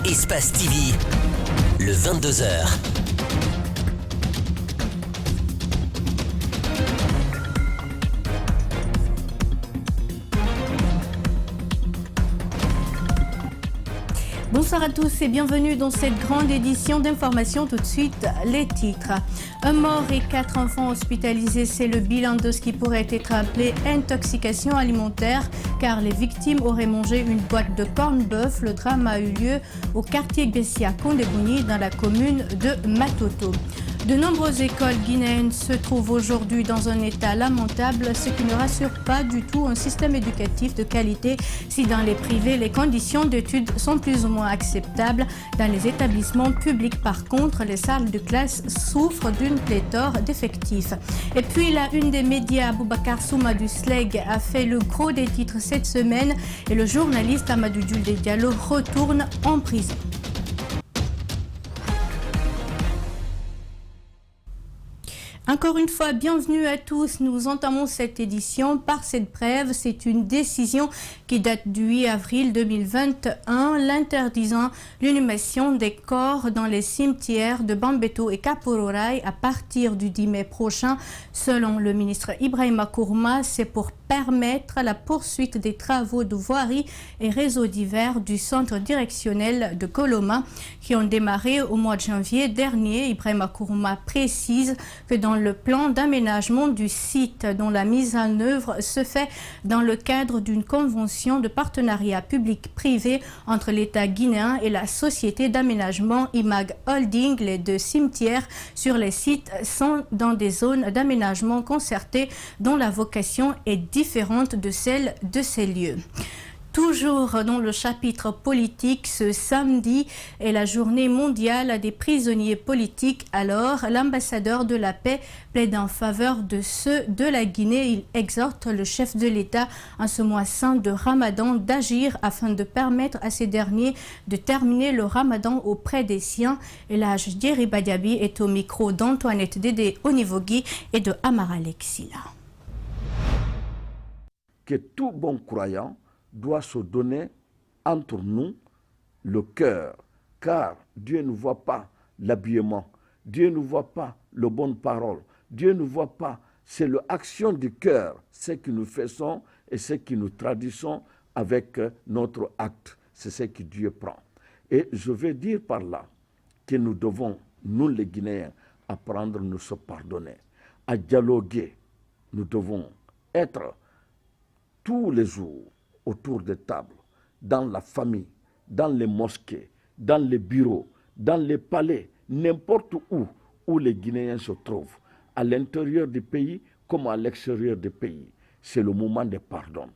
Espace TV, le 22h. Bonsoir à tous et bienvenue dans cette grande édition d'information. Tout de suite, les titres. Un mort et 4 enfants hospitalisés, c'est le bilan de ce qui pourrait être appelé intoxication alimentaire car les victimes auraient mangé une boîte de corned-beef. Le drame a eu lieu au quartier Bessia Kondebouni dans la commune de Matoto. De nombreuses écoles guinéennes se trouvent aujourd'hui dans un état lamentable, ce qui ne rassure pas du tout un système éducatif de qualité si dans les privés, les conditions d'études sont plus ou moins acceptables. Dans les établissements publics, par contre, les salles de classe souffrent d'une pléthore d'effectifs. Et puis, la une des médias, Boubacar Soumadou Sleg, a fait le gros des titres cette semaine et le journaliste Amadou Djulde Diallo retourne en prison. Encore une fois, bienvenue à tous. Nous entamons cette édition par cette brève. C'est une décision qui date du 8 avril 2021, l'interdisant l'inhumation des corps dans les cimetières de Bambeto et Kapororai à partir du 10 mai prochain. Selon le ministre Ibrahima Kourma, c'est pour permettre la poursuite des travaux de voirie et réseaux divers du centre directionnel de Koloma qui ont démarré au mois de janvier dernier. Ibrahima Kourma précise que dans le plan d'aménagement du site dont la mise en œuvre se fait dans le cadre d'une convention de partenariat public-privé entre l'État guinéen et la société d'aménagement IMAG Holding. Les deux cimetières sur les sites sont dans des zones d'aménagement concertées dont la vocation est différente de celle de ces lieux. Toujours dans le chapitre politique, ce samedi est la journée mondiale des prisonniers politiques. Alors, l'ambassadeur de la paix plaide en faveur de ceux de la Guinée. Il exhorte le chef de l'État en ce mois saint de Ramadan d'agir afin de permettre à ces derniers de terminer le Ramadan auprès des siens. Et là, Djeri Badiabi est au micro d'Antoinette Dédé Onivogui et de Amara Lexila. Que tout bon croyant doit se donner entre nous le cœur, car Dieu ne voit pas l'habillement, Dieu ne voit pas les bonnes paroles, Dieu ne voit pas, c'est l'action du cœur, ce que nous faisons et ce que nous traduisons avec notre acte, c'est ce que Dieu prend. Et je veux dire par là que nous devons, nous les Guinéens, apprendre à nous se pardonner, à dialoguer. Nous devons être tous les jours autour des tables, dans la famille, dans les mosquées, dans les bureaux, dans les palais, n'importe où les Guinéens se trouvent, à l'intérieur du pays comme à l'extérieur du pays. C'est le moment de pardon.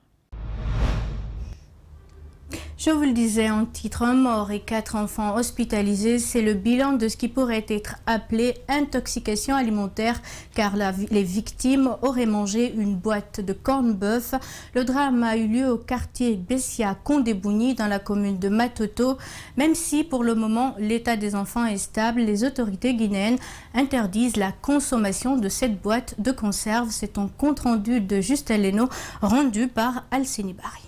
Je vous le disais en titre, un mort et 4 enfants hospitalisés, c'est le bilan de ce qui pourrait être appelé intoxication alimentaire car les victimes auraient mangé une boîte de corned-beef. Le drame a eu lieu au quartier Bessia Kondebouni dans la commune de Matoto. Même si pour le moment l'état des enfants est stable, les autorités guinéennes interdisent la consommation de cette boîte de conserve. C'est un compte-rendu de Justin Leno rendu par Alcini Bari.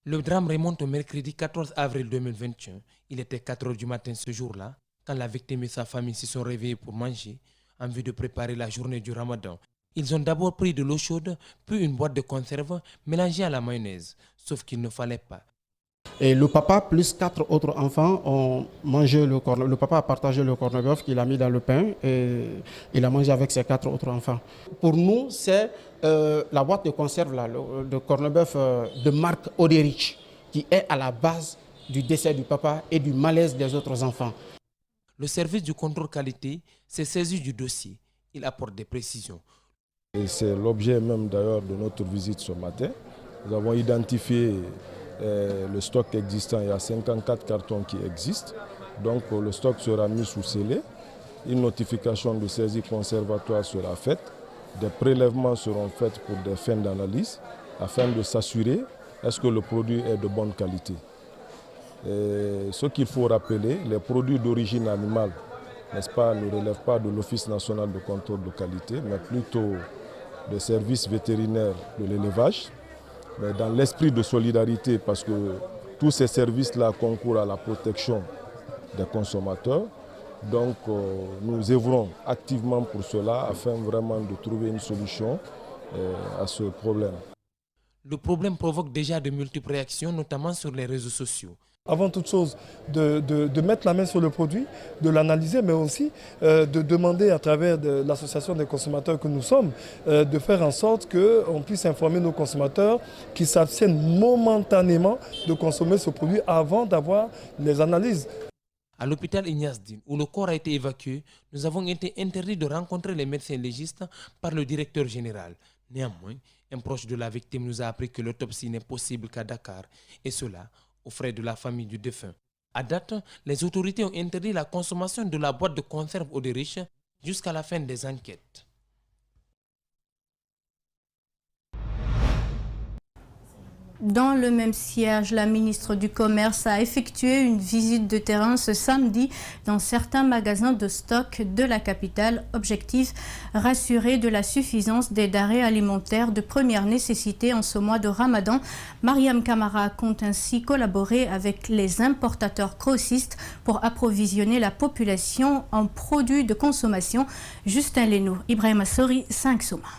Le drame remonte au mercredi 14 avril 2021. Il était 4 h du matin ce jour-là, quand la victime et sa famille se sont réveillés pour manger, en vue de préparer la journée du Ramadan. Ils ont d'abord pris de l'eau chaude, puis une boîte de conserve mélangée à la mayonnaise, sauf qu'il ne fallait pas. Et le papa plus 4 autres enfants ont mangé le corned-beef. Le papa a partagé le corned-beef qu'il a mis dans le pain et il a mangé avec ses 4 autres enfants. Pour nous, c'est la boîte de conserve là, de corned-beef de marque Oderich qui est à la base du décès du papa et du malaise des autres enfants. Le service du contrôle qualité s'est saisi du dossier. Il apporte des précisions. Et c'est l'objet même d'ailleurs de notre visite ce matin. Nous avons identifié le stock existant. Il y a 54 cartons qui existent. Donc le stock sera mis sous scellé. Une notification de saisie conservatoire sera faite. Des prélèvements seront faits pour des fins d'analyse afin de s'assurer est-ce que le produit est de bonne qualité. Et ce qu'il faut rappeler, les produits d'origine animale, n'est-ce pas, ne relèvent pas de l'Office national de contrôle de qualité, mais plutôt des services vétérinaires de l'élevage. Mais dans l'esprit de solidarité, parce que tous ces services-là concourent à la protection des consommateurs. Donc nous œuvrons activement pour cela afin vraiment de trouver une solution à ce problème. Le problème provoque déjà de multiples réactions, notamment sur les réseaux sociaux. Avant toute chose, de mettre la main sur le produit, de l'analyser, mais aussi de demander à travers l'association des consommateurs que nous sommes, de faire en sorte qu'on puisse informer nos consommateurs qui s'abstiennent momentanément de consommer ce produit avant d'avoir les analyses. À l'hôpital Ignace Dine, où le corps a été évacué, nous avons été interdits de rencontrer les médecins légistes par le directeur général. Néanmoins, un proche de la victime nous a appris que l'autopsie n'est possible qu'à Dakar, et cela aux frais de la famille du défunt. À date, les autorités ont interdit la consommation de la boîte de conserve eau de riche jusqu'à la fin des enquêtes. Dans le même siège, la ministre du Commerce a effectué une visite de terrain ce samedi dans certains magasins de stock de la capitale. Objectif, rassurer de la suffisance des denrées alimentaires de première nécessité en ce mois de Ramadan. Mariam Kamara compte ainsi collaborer avec les importateurs grossistes pour approvisionner la population en produits de consommation. Justin Lénou, Ibrahim Assori, 5 Souma.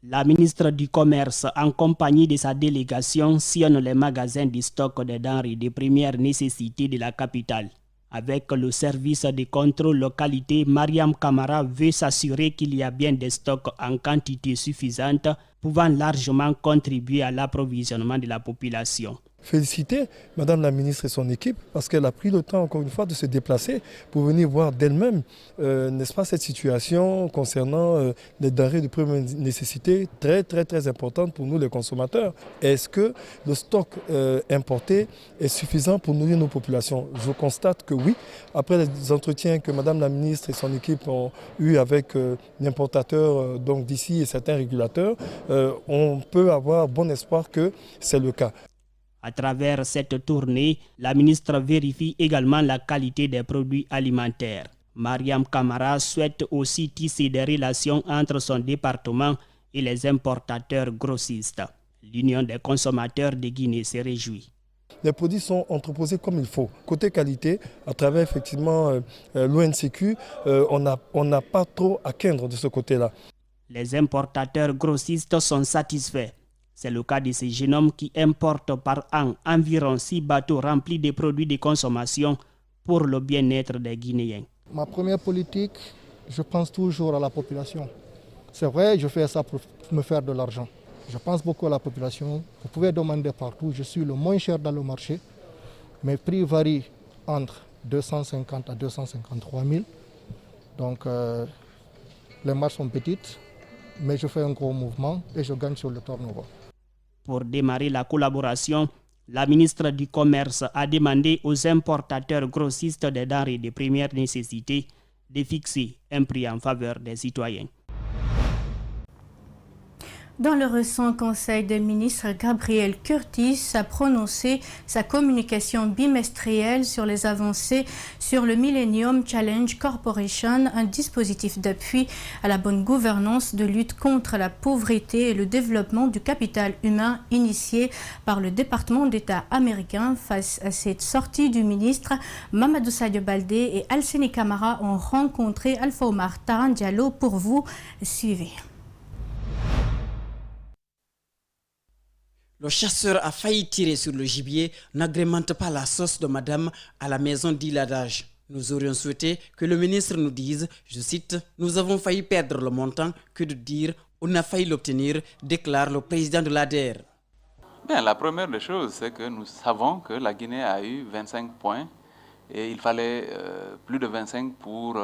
La ministre du Commerce, en compagnie de sa délégation, sillonne les magasins de stock de denrées de première nécessité de la capitale. Avec le service de contrôle qualité, Mariam Kamara veut s'assurer qu'il y a bien des stocks en quantité suffisante, pouvant largement contribuer à l'approvisionnement de la population. Féliciter Madame la ministre et son équipe parce qu'elle a pris le temps encore une fois de se déplacer pour venir voir d'elle-même, n'est-ce pas, cette situation concernant les denrées de première nécessité très importante pour nous les consommateurs. Est-ce que le stock importé est suffisant pour nourrir nos populations? Je constate que oui. Après les entretiens que Madame la ministre et son équipe ont eu avec l'importateur d'ici et certains régulateurs, on peut avoir bon espoir que c'est le cas. À travers cette tournée, la ministre vérifie également la qualité des produits alimentaires. Mariam Kamara souhaite aussi tisser des relations entre son département et les importateurs grossistes. L'Union des consommateurs de Guinée se réjouit. Les produits sont entreposés comme il faut. Côté qualité, à travers effectivement l'ONCQ, on n'a pas trop à craindre de ce côté-là. Les importateurs grossistes sont satisfaits. C'est le cas de ces jeunes hommes qui importent par an environ 6 bateaux remplis de produits de consommation pour le bien-être des Guinéens. Ma première politique, je pense toujours à la population. C'est vrai, je fais ça pour me faire de l'argent. Je pense beaucoup à la population. Vous pouvez demander partout, je suis le moins cher dans le marché. Mes prix varient entre 250 à 253 000. Donc les marges sont petites, mais je fais un gros mouvement et je gagne sur le turnover. Pour démarrer la collaboration, la ministre du Commerce a demandé aux importateurs grossistes des denrées de première nécessité de fixer un prix en faveur des citoyens. Dans le récent Conseil des ministres, Gabriel Curtis a prononcé sa communication bimestrielle sur les avancées sur le Millennium Challenge Corporation, un dispositif d'appui à la bonne gouvernance, de lutte contre la pauvreté et le développement du capital humain initié par le département d'État américain. Face à cette sortie du ministre, Mamadou Sadio Baldé et Alseni Kamara ont rencontré Alpha Omar Taran Diallo. Pour vous, suivez. Le chasseur a failli tirer sur le gibier, n'agrémente pas la sauce de madame à la maison dit l'adage. Nous aurions souhaité que le ministre nous dise, je cite, « Nous avons failli perdre le montant que de dire on a failli l'obtenir », déclare le président de l'ADER. Bien, la première des choses, c'est que nous savons que la Guinée a eu 25 points et il fallait plus de 25 pour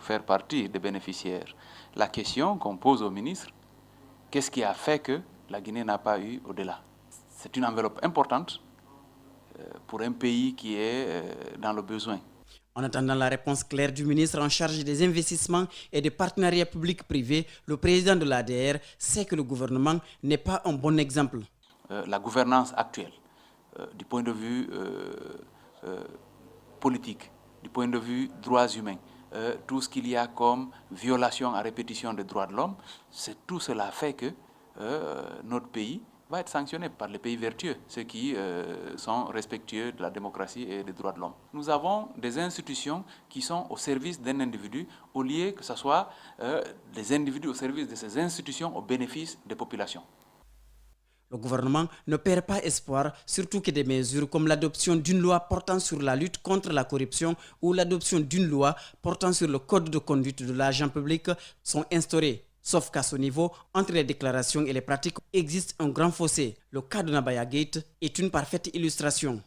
faire partie des bénéficiaires. La question qu'on pose au ministre, qu'est-ce qui a fait que la Guinée n'a pas eu au-delà? C'est une enveloppe importante pour un pays qui est dans le besoin. En attendant la réponse claire du ministre en charge des investissements et des partenariats publics-privés, le président de l'ADR sait que le gouvernement n'est pas un bon exemple. La gouvernance actuelle, du point de vue politique, du point de vue droits humains, tout ce qu'il y a comme violation à répétition des droits de l'homme, tout cela fait que notre pays va être sanctionné par les pays vertueux, ceux qui sont respectueux de la démocratie et des droits de l'homme. Nous avons des institutions qui sont au service d'un individu, au lieu que ce soit des individus au service de ces institutions au bénéfice des populations. Le gouvernement ne perd pas espoir, surtout que des mesures comme l'adoption d'une loi portant sur la lutte contre la corruption ou l'adoption d'une loi portant sur le code de conduite de l'agent public sont instaurées. Sauf qu'à ce niveau, entre les déclarations et les pratiques, existe un grand fossé. Le cas de Nabaya Gate est une parfaite illustration.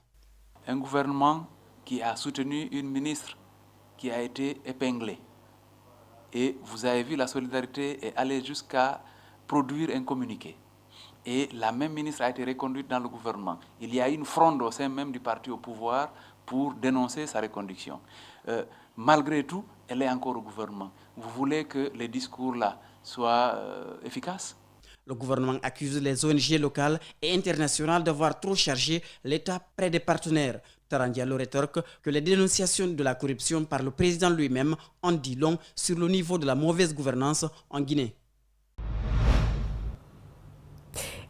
Un gouvernement qui a soutenu une ministre qui a été épinglée. Et vous avez vu, la solidarité est allée jusqu'à produire un communiqué. Et la même ministre a été reconduite dans le gouvernement. Il y a une fronde au sein même du parti au pouvoir pour dénoncer sa reconduction. Malgré tout, elle est encore au gouvernement. Vous voulez que les discours-là soient efficaces? Le gouvernement accuse les ONG locales et internationales d'avoir trop chargé l'État près des partenaires. Tarandialo rétorque que les dénonciations de la corruption par le président lui-même en dit long sur le niveau de la mauvaise gouvernance en Guinée.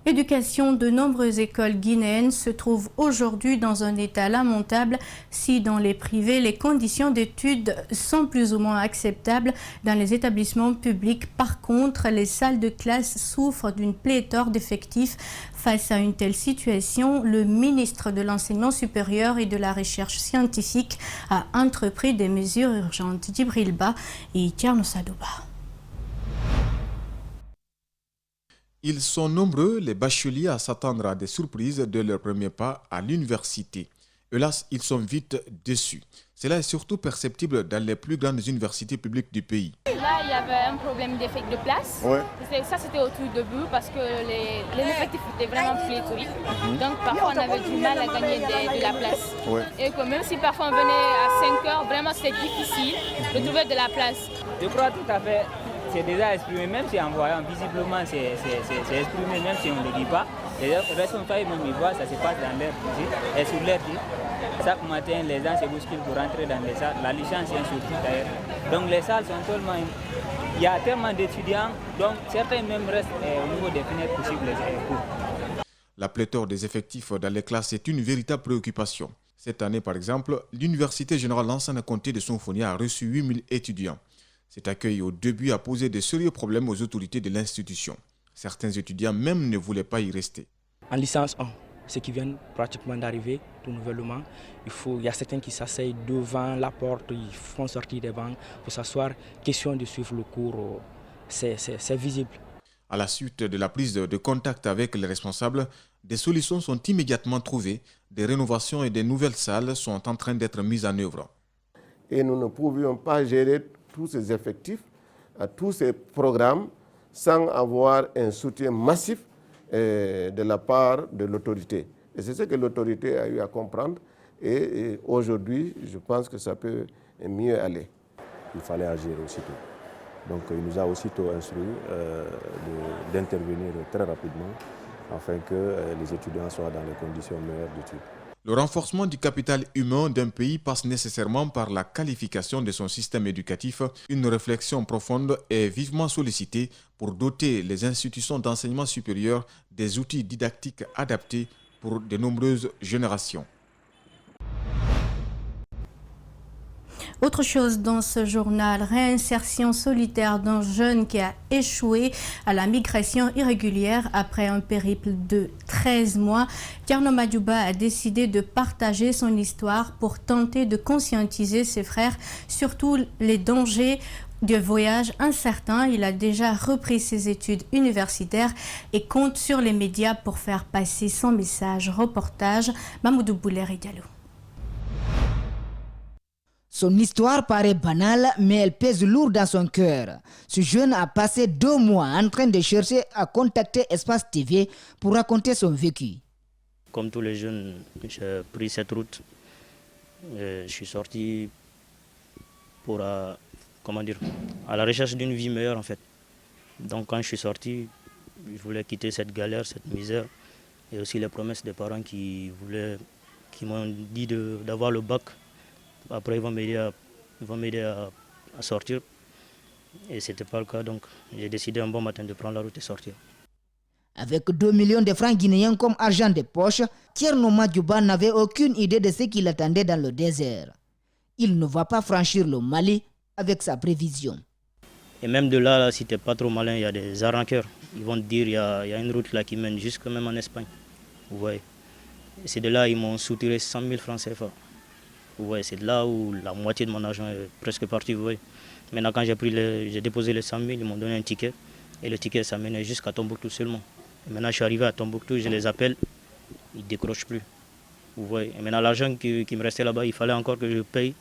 Éducation, de nombreuses écoles guinéennes se trouvent aujourd'hui dans un état lamentable. Si dans les privés, les conditions d'études sont plus ou moins acceptables, dans les établissements publics, par contre, les salles de classe souffrent d'une pléthore d'effectifs. Face à une telle situation, le ministre de l'Enseignement supérieur et de la Recherche scientifique a entrepris des mesures urgentes. Djibril Ba et Tierno Sadouba. Ils sont nombreux, les bacheliers, à s'attendre à des surprises de leur premier pas à l'université. Hélas, ils sont vite déçus. Cela est surtout perceptible dans les plus grandes universités publiques du pays. Là, il y avait un problème d'effectif de place. Ouais. Ça, c'était au tout début parce que les effectifs étaient vraiment pléthoriques. Donc, parfois, on avait du mal à gagner de la place. Ouais. Et que même si parfois on venait à 5 heures, vraiment, c'était difficile de trouver de la place. Je crois tout à fait. C'est déjà exprimé, même si en voyant visiblement c'est exprimé, même si on ne le dit pas. Les responsables même ils voient, ça se passe dans l'air et sur l'air. Chaque matin, les gens se bousculent pour rentrer dans les salles. La licence est surtout d'ailleurs. Donc les salles sont tellement... Il y a tellement d'étudiants, donc certains même restent au niveau des fenêtres possibles les cours. La pléthore des effectifs dans les classes est une véritable préoccupation. Cette année, par exemple, l'Université générale Lansana Conté de Sonfonia a reçu 8000 étudiants. Cet accueil au début a posé de sérieux problèmes aux autorités de l'institution. Certains étudiants même ne voulaient pas y rester. En licence 1, ceux qui viennent pratiquement d'arriver tout nouvellement, il y a certains qui s'asseyent devant la porte, ils font sortir des bancs pour s'asseoir. Question de suivre le cours, c'est visible. À la suite de la prise de contact avec les responsables, des solutions sont immédiatement trouvées. Des rénovations et des nouvelles salles sont en train d'être mises en œuvre. Et nous ne pouvions pas gérer tous ces effectifs, à tous ces programmes, sans avoir un soutien massif de la part de l'autorité. Et c'est ce que l'autorité a eu à comprendre. Et aujourd'hui, je pense que ça peut mieux aller. Il fallait agir aussitôt. Donc il nous a aussitôt instruit d'intervenir très rapidement afin que les étudiants soient dans les conditions meilleures d'études. Le renforcement du capital humain d'un pays passe nécessairement par la qualification de son système éducatif. Une réflexion profonde est vivement sollicitée pour doter les institutions d'enseignement supérieur des outils didactiques adaptés pour de nombreuses générations. Autre chose dans ce journal, réinsertion solitaire d'un jeune qui a échoué à la migration irrégulière après un périple de 13 mois. Tierno Madjouba a décidé de partager son histoire pour tenter de conscientiser ses frères sur tous les dangers du voyage incertain. Il a déjà repris ses études universitaires et compte sur les médias pour faire passer son message. Reportage, Mamoudou Bouler Diallo. Son histoire paraît banale, mais elle pèse lourd dans son cœur. Ce jeune a passé 2 mois en train de chercher à contacter Espace TV pour raconter son vécu. Comme tous les jeunes, j'ai pris cette route. Je suis sorti pour, à la recherche d'une vie meilleure en fait. Donc quand je suis sorti, je voulais quitter cette galère, cette misère, et aussi les promesses des parents qui m'ont dit d'avoir le bac. Après, ils vont m'aider à sortir. Et ce n'était pas le cas, donc j'ai décidé un bon matin de prendre la route et sortir. Avec 2 millions de francs guinéens comme argent de poche, Thierno Madjouba n'avait aucune idée de ce qui l'attendait dans le désert. Il ne va pas franchir le Mali avec sa prévision. Et même de là, si tu n'es pas trop malin, il y a des arnaqueurs. Ils vont te dire, il y a une route là qui mène jusque même en Espagne. Vous voyez. C'est de là ils m'ont soutiré 100 000 francs CFA. Vous voyez, c'est de là où la moitié de mon argent est presque parti. Vous voyez. Maintenant, quand j'ai déposé les 100 000, ils m'ont donné un ticket. Et le ticket, ça menait jusqu'à Tombouctou seulement. Et maintenant, je suis arrivé à Tombouctou, je les appelle, ils ne décrochent plus. Vous voyez. Et maintenant, l'argent qui me restait là-bas, il fallait encore que je paye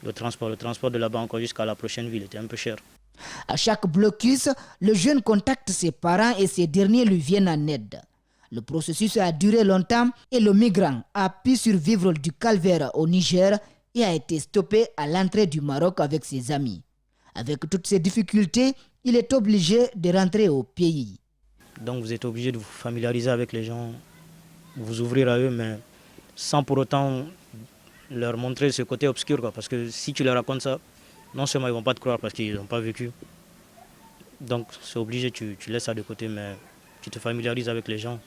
le transport. Le transport de là-bas encore jusqu'à la prochaine ville était un peu cher. À chaque blocus, le jeune contacte ses parents et ces derniers lui viennent en aide. Le processus a duré longtemps et le migrant a pu survivre du calvaire au Niger et a été stoppé à l'entrée du Maroc avec ses amis. Avec toutes ces difficultés, il est obligé de rentrer au pays. Donc vous êtes obligé de vous familiariser avec les gens, vous ouvrir à eux, mais sans pour autant leur montrer ce côté obscur. Parce que si tu leur racontes ça, non seulement ils ne vont pas te croire parce qu'ils n'ont pas vécu. Donc c'est obligé, tu laisses ça de côté, mais tu te familiarises avec les gens.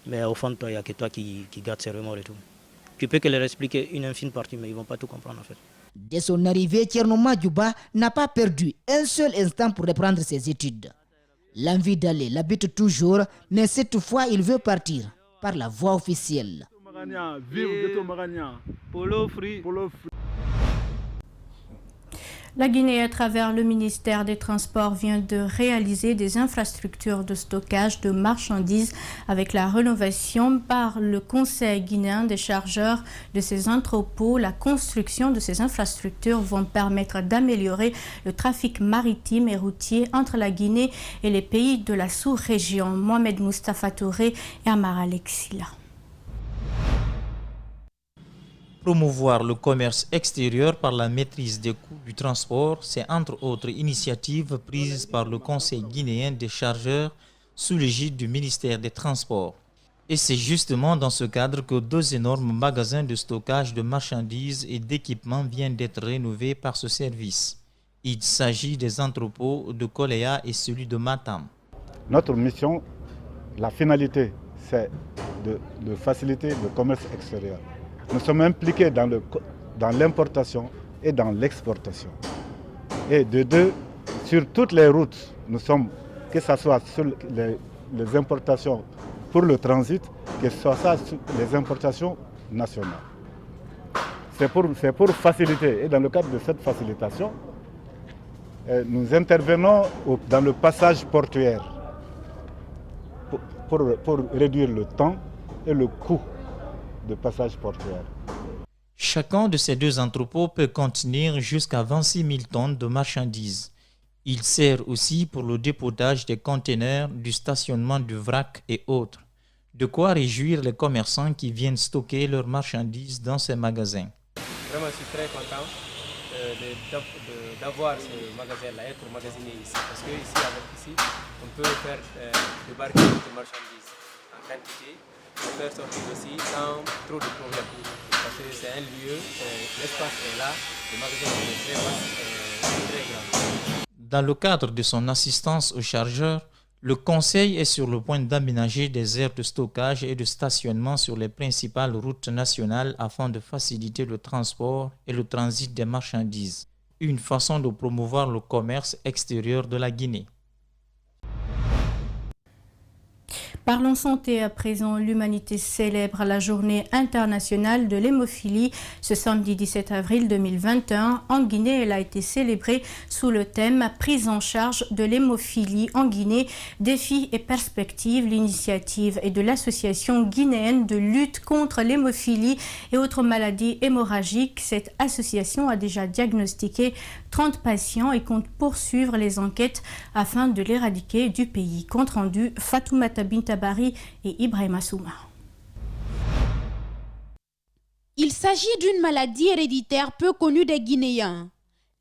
Mais au fond de toi, il n'y a que toi qui garde ses remords et tout. Tu peux que leur expliquer une infime partie, mais ils ne vont pas tout comprendre en fait. Dès son arrivée, Thierno Madjouba n'a pas perdu un seul instant pour reprendre ses études. L'envie d'aller l'habite toujours, mais cette fois, il veut partir par la voie officielle. La Guinée, à travers le ministère des Transports, vient de réaliser des infrastructures de stockage de marchandises avec la rénovation par le Conseil guinéen des chargeurs de ces entrepôts. La construction de ces infrastructures vont permettre d'améliorer le trafic maritime et routier entre la Guinée et les pays de la sous-région. Mohamed Mustafa Touré et Amara Alexila. Promouvoir le commerce extérieur par la maîtrise des coûts du transport, c'est entre autres initiatives prises par le Conseil guinéen des chargeurs sous l'égide du ministère des Transports. Et c'est justement dans ce cadre que 2 énormes magasins de stockage de marchandises et d'équipements viennent d'être rénovés par ce service. Il s'agit des entrepôts de Koléa et celui de Matam. Notre mission, la finalité, c'est de faciliter le commerce extérieur. Nous sommes impliqués dans l'importation et dans l'exportation. Et de deux, sur toutes les routes, nous sommes, que ce soit sur les importations pour le transit, que ce soit sur les importations nationales. C'est pour faciliter. Et dans le cadre de cette facilitation, nous intervenons dans le passage portuaire pour réduire le temps et le coût de passage portuaire. Chacun de ces 2 entrepôts peut contenir jusqu'à 26 000 tonnes de marchandises. Il sert aussi pour le dépotage des conteneurs, du stationnement du vrac et autres. De quoi réjouir les commerçants qui viennent stocker leurs marchandises dans ces magasins. Vraiment, je suis très content d'avoir ce magasin-là, être magasiné ici. Parce qu'ici, on peut faire débarquer des marchandises en quantité, faire sortir aussi sans trop de problèmes. Parce que c'est un lieu, l'espace est là, le magasin est très vaste et très grand. Dans le cadre de son assistance aux chargeurs, le Conseil est sur le point d'aménager des aires de stockage et de stationnement sur les principales routes nationales afin de faciliter le transport et le transit des marchandises. Une façon de promouvoir le commerce extérieur de la Guinée. Parlons santé à présent. L'humanité célèbre la journée internationale de l'hémophilie. Ce samedi 17 avril 2021, en Guinée, elle a été célébrée sous le thème « Prise en charge de l'hémophilie en Guinée, défis et perspectives ». L'initiative est de l'Association guinéenne de lutte contre l'hémophilie et autres maladies hémorragiques. Cette association a déjà diagnostiqué 30 patients et compte poursuivre les enquêtes afin de l'éradiquer du pays. Compte rendu Fatoumata Bintabari et Ibrahima Souma. Il s'agit d'une maladie héréditaire peu connue des Guinéens.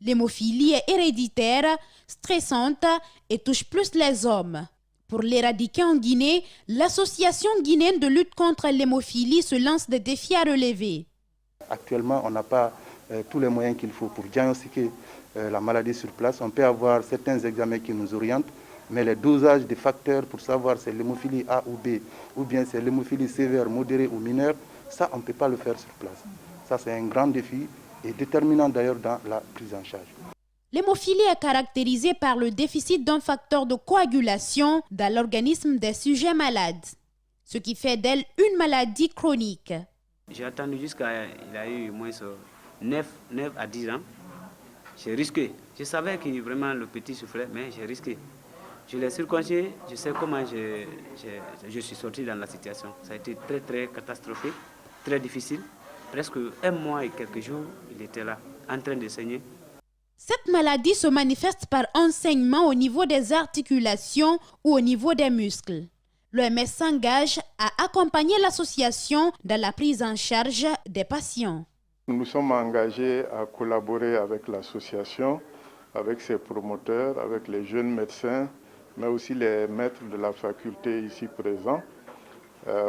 L'hémophilie est héréditaire, stressante et touche plus les hommes. Pour l'éradiquer en Guinée, l'Association guinéenne de lutte contre l'hémophilie se lance des défis à relever. Actuellement, on n'a pas tous les moyens qu'il faut pour diagnostiquer la maladie sur place. On peut avoir certains examens qui nous orientent, Mais les dosages des facteurs pour savoir c'est l'hémophilie A ou B, ou bien c'est l'hémophilie sévère, modérée ou mineure, ça on ne peut pas le faire sur place. Ça c'est un grand défi et déterminant d'ailleurs dans la prise en charge. L'hémophilie est caractérisée par le déficit d'un facteur de coagulation dans l'organisme des sujets malades, ce qui fait d'elle une maladie chronique. J'ai attendu jusqu'à il a eu au moins 9 à 10 ans. J'ai risqué. Je savais que vraiment le petit souffrait, mais j'ai risqué. Je l'ai surconseillé, je sais comment je suis sorti dans la situation. Ça a été très très catastrophique, très difficile. Presque 1 mois et quelques jours, il était là, en train de saigner. Cette maladie se manifeste par un saignement au niveau des articulations ou au niveau des muscles. L'OMS s'engage à accompagner l'association dans la prise en charge des patients. Nous sommes engagés à collaborer avec l'association, avec ses promoteurs, avec les jeunes médecins, mais aussi les maîtres de la faculté ici présents,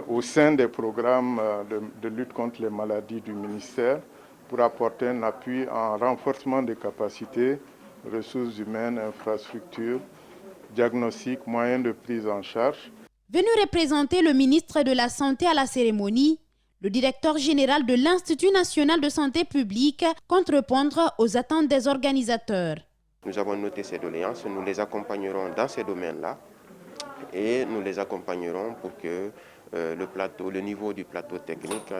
au sein des programmes de lutte contre les maladies du ministère, pour apporter un appui en renforcement des capacités, ressources humaines, infrastructures, diagnostics, moyens de prise en charge. Venu représenter le ministre de la Santé à la cérémonie, le directeur général de l'Institut national de santé publique compte répondre aux attentes des organisateurs. Nous avons noté ces doléances, nous les accompagnerons dans ces domaines-là et nous les accompagnerons pour que le niveau du plateau technique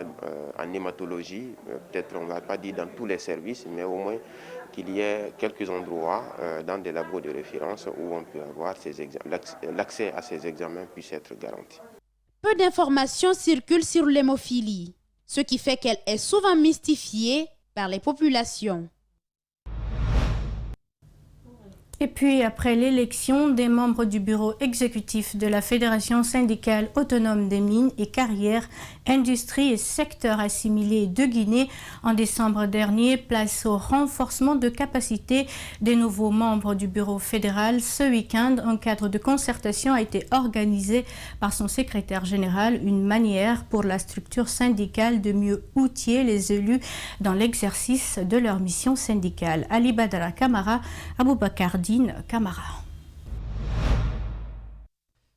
en hématologie, peut-être on ne va pas dire dans tous les services, mais au moins qu'il y ait quelques endroits dans des labos de référence où on peut avoir l'accès à ces examens puisse être garanti. Peu d'informations circulent sur l'hémophilie, ce qui fait qu'elle est souvent mystifiée par les populations. Et puis, après l'élection des membres du bureau exécutif de la Fédération syndicale autonome des mines et carrières, industries et secteurs assimilés de Guinée, en décembre dernier, place au renforcement de capacité des nouveaux membres du bureau fédéral. Ce week-end, un cadre de concertation a été organisé par son secrétaire général, une manière pour la structure syndicale de mieux outiller les élus dans l'exercice de leur mission syndicale. Ali Badara Kamara, Aboubakar Camara.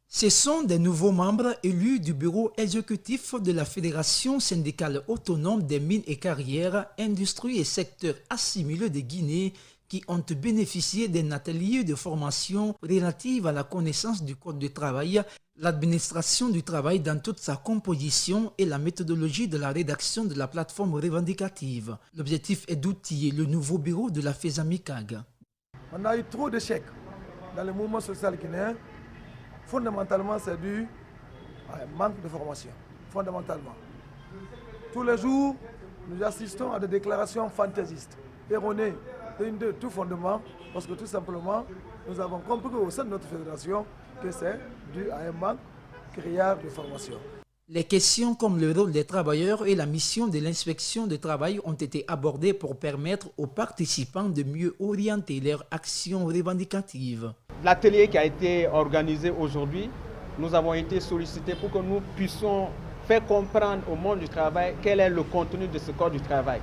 Ce sont des nouveaux membres élus du bureau exécutif de la Fédération syndicale autonome des mines et carrières, industries et secteurs assimilés de Guinée qui ont bénéficié d'un atelier de formation relative à la connaissance du code du travail, l'administration du travail dans toute sa composition et la méthodologie de la rédaction de la plateforme revendicative. L'objectif est d'outiller le nouveau bureau de la FESAMICAG. On a eu trop d'échecs dans le mouvement social guinéen. Fondamentalement, c'est dû à un manque de formation. Fondamentalement. Tous les jours, nous assistons à des déclarations fantaisistes, erronées, de tout fondement, parce que tout simplement, nous avons compris au sein de notre fédération que c'est dû à un manque criard de formation. Les questions comme le rôle des travailleurs et la mission de l'inspection du travail ont été abordées pour permettre aux participants de mieux orienter leurs actions revendicatives. L'atelier qui a été organisé aujourd'hui, nous avons été sollicités pour que nous puissions faire comprendre au monde du travail quel est le contenu de ce code du travail.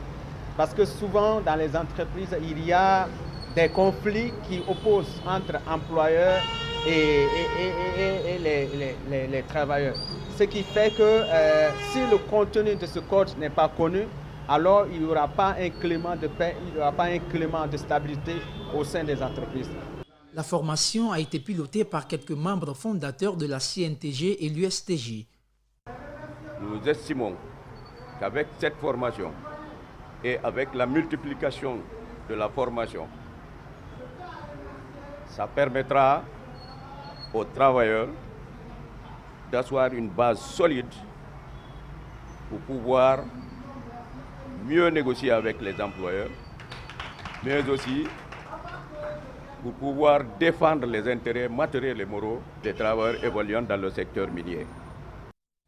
Parce que souvent dans les entreprises, il y a des conflits qui opposent entre employeurs et les travailleurs. Ce qui fait que si le contenu de ce code n'est pas connu, alors il n'y aura pas un climat de paix, il n'y aura pas un climat de stabilité au sein des entreprises. La formation a été pilotée par quelques membres fondateurs de la CNTG et l'USTJ. Nous estimons qu'avec cette formation et avec la multiplication de la formation, ça permettra aux travailleurs d'asseoir une base solide pour pouvoir mieux négocier avec les employeurs, mais aussi pour pouvoir défendre les intérêts matériels et moraux des travailleurs évoluant dans le secteur minier.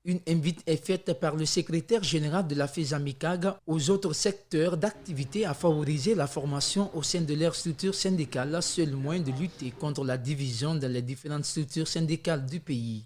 Une invite est faite par le secrétaire général de la FESAMICAG aux autres secteurs d'activité à favoriser la formation au sein de leur structure syndicale, seul moyen de lutter contre la division dans les différentes structures syndicales du pays.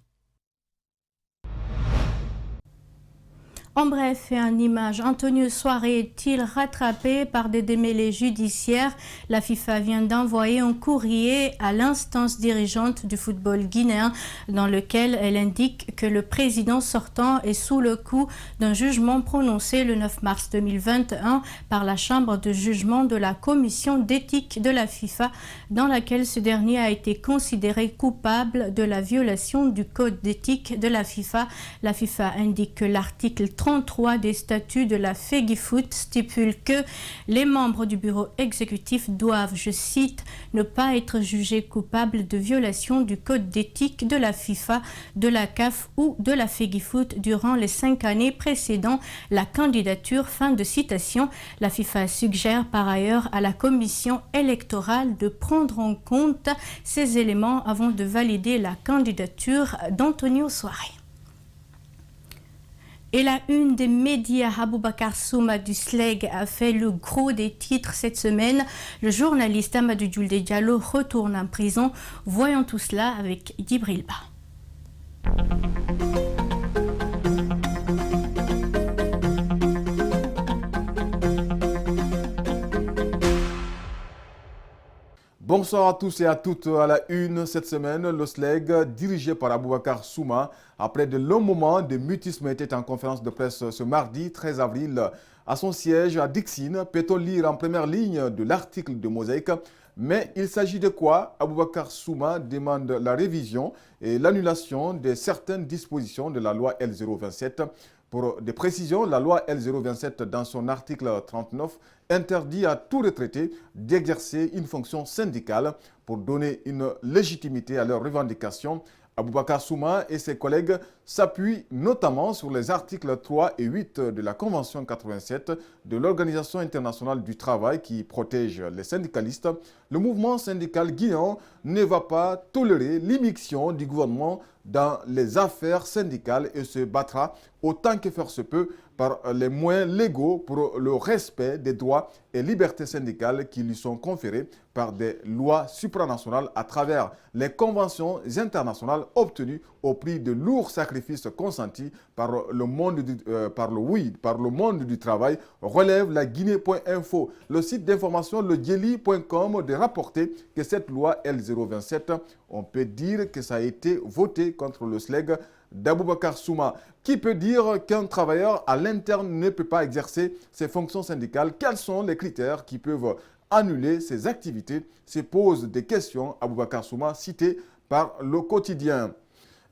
En bref et en image, Antonio Soare est-il rattrapé par des démêlés judiciaires? La FIFA vient d'envoyer un courrier à l'instance dirigeante du football guinéen dans lequel elle indique que le président sortant est sous le coup d'un jugement prononcé le 9 mars 2021 par la chambre de jugement de la commission d'éthique de la FIFA, dans laquelle ce dernier a été considéré coupable de la violation du code d'éthique de la FIFA. La FIFA indique que l'article 33 des statuts de la FEGIFOOT stipule que les membres du bureau exécutif doivent, je cite, ne pas être jugés coupables de violation du code d'éthique de la FIFA, de la CAF ou de la FEGIFOOT durant les 5 années précédant la candidature. Fin de citation. La FIFA suggère par ailleurs à la commission électorale de prendre en compte ces éléments avant de valider la candidature d'Antonio Soare. Et la une des médias, Aboubakar Souma du SLEG a fait le gros des titres cette semaine. Le journaliste Amadou Djoulde Diallo retourne en prison. Voyons tout cela avec Djibril Ba. Bonsoir à tous et à toutes. À la une cette semaine, le SLEG, dirigé par Aboubakar Souma, après de longs moments de mutisme, était en conférence de presse ce mardi 13 avril à son siège à Dixine. Peut-on lire en première ligne de l'article de Mosaïque? Mais il s'agit de quoi? Aboubakar Souma demande la révision et l'annulation de certaines dispositions de la loi L027. Pour des précisions, la loi L027, dans son article 39, interdit à tout retraité d'exercer une fonction syndicale pour donner une légitimité à leurs revendications. Aboubakar Souma et ses collègues s'appuient notamment sur les articles 3 et 8 de la Convention 87 de l'Organisation internationale du travail qui protège les syndicalistes. Le mouvement syndical guinéen ne va pas tolérer l'immixtion du gouvernement dans les affaires syndicales et se battra autant que faire se peut par les moyens légaux pour le respect des droits et libertés syndicales qui lui sont conférés par des lois supranationales à travers les conventions internationales obtenues au prix de lourds sacrifices consentis par le monde du travail, relève la Guinée.info. Le site d'information ledjeli.com de rapporter que cette loi L027, on peut dire que ça a été voté contre le SLEG d'Aboubakar Souma. Qui peut dire qu'un travailleur à l'interne ne peut pas exercer ses fonctions syndicales? Quels sont les critères qui peuvent annuler ses activités? Se pose des questions Aboubakar Souma, cité par le quotidien.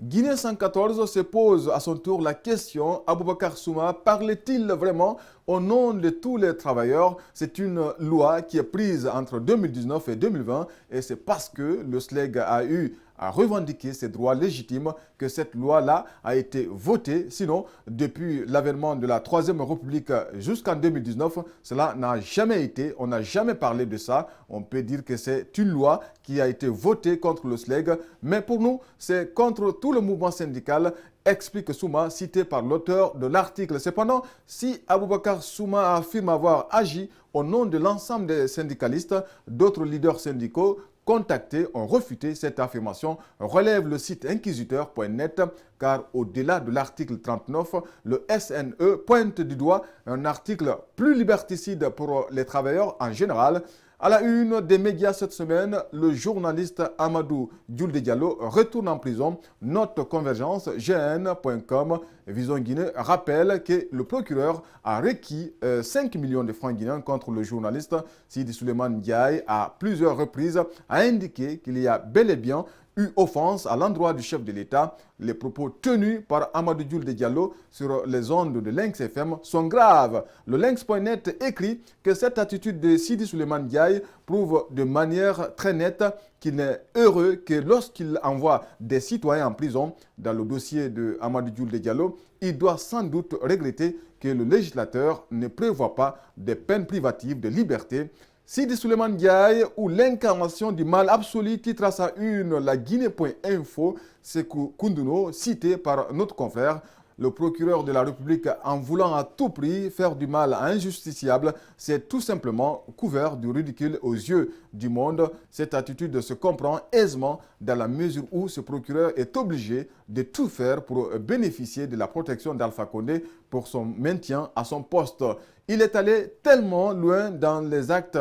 Guinée 114 se pose à son tour la question, Aboubakar Souma parlait-il vraiment au nom de tous les travailleurs? C'est une loi qui est prise entre 2019 et 2020 et c'est parce que le SLEG a eu à revendiquer ses droits légitimes que cette loi-là a été votée. Sinon, depuis l'avènement de la Troisième République jusqu'en 2019, cela n'a jamais été, on n'a jamais parlé de ça. On peut dire que c'est une loi qui a été votée contre le SLEG, mais pour nous, c'est contre tout le mouvement syndical, explique Souma, cité par l'auteur de l'article. Cependant, si Aboubakar Souma affirme avoir agi au nom de l'ensemble des syndicalistes, d'autres leaders syndicaux contactés ont refuté cette affirmation, relève le site inquisiteur.net, car au-delà de l'article 39, le SNE pointe du doigt un article plus liberticide pour les travailleurs en général. À la une des médias cette semaine, le journaliste Amadou Djoulde Diallo retourne en prison. Note convergence, gn.com. Vision Guinée rappelle que le procureur a requis 5 millions de francs guinéens contre le journaliste. Sidi Souleymane Ndiaye, à plusieurs reprises, a indiqué qu'il y a bel et bien eu offense à l'endroit du chef de l'État. Les propos tenus par Amadou Djoulde Diallo sur les ondes de Lynx FM sont graves. Le Lynx.net écrit que cette attitude de Sidi Souleymane Ndiaye prouve de manière très nette qu'il n'est heureux que lorsqu'il envoie des citoyens en prison. Dans le dossier de Amadou Djoulde Diallo, il doit sans doute regretter que le législateur ne prévoit pas de peines privatives de liberté. Sidi Souleymane Ndiaye ou l'incarnation du mal absolu, titre à sa une la Guinée.info, Sekou Koundouno, cité par notre confrère. Le procureur de la République, en voulant à tout prix faire du mal à un justiciable, s'est tout simplement couvert du ridicule aux yeux du monde. Cette attitude se comprend aisément dans la mesure où ce procureur est obligé de tout faire pour bénéficier de la protection d'Alpha Condé pour son maintien à son poste. Il est allé tellement loin dans les actes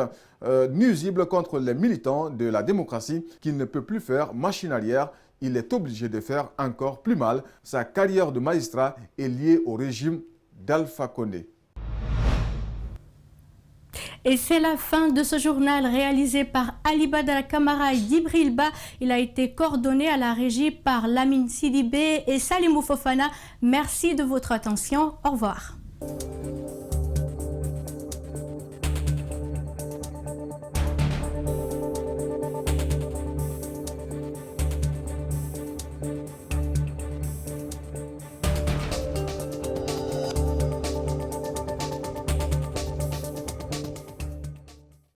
nuisibles contre les militants de la démocratie qu'il ne peut plus faire machine arrière. Il est obligé de faire encore plus mal. Sa carrière de magistrat est liée au régime d'Alpha Condé. Et c'est la fin de ce journal réalisé par Ali Badara Kamara et Djibril Ba. Il a été coordonné à la régie par Lamine Sidibé et Salimou Fofana. Merci de votre attention. Au revoir.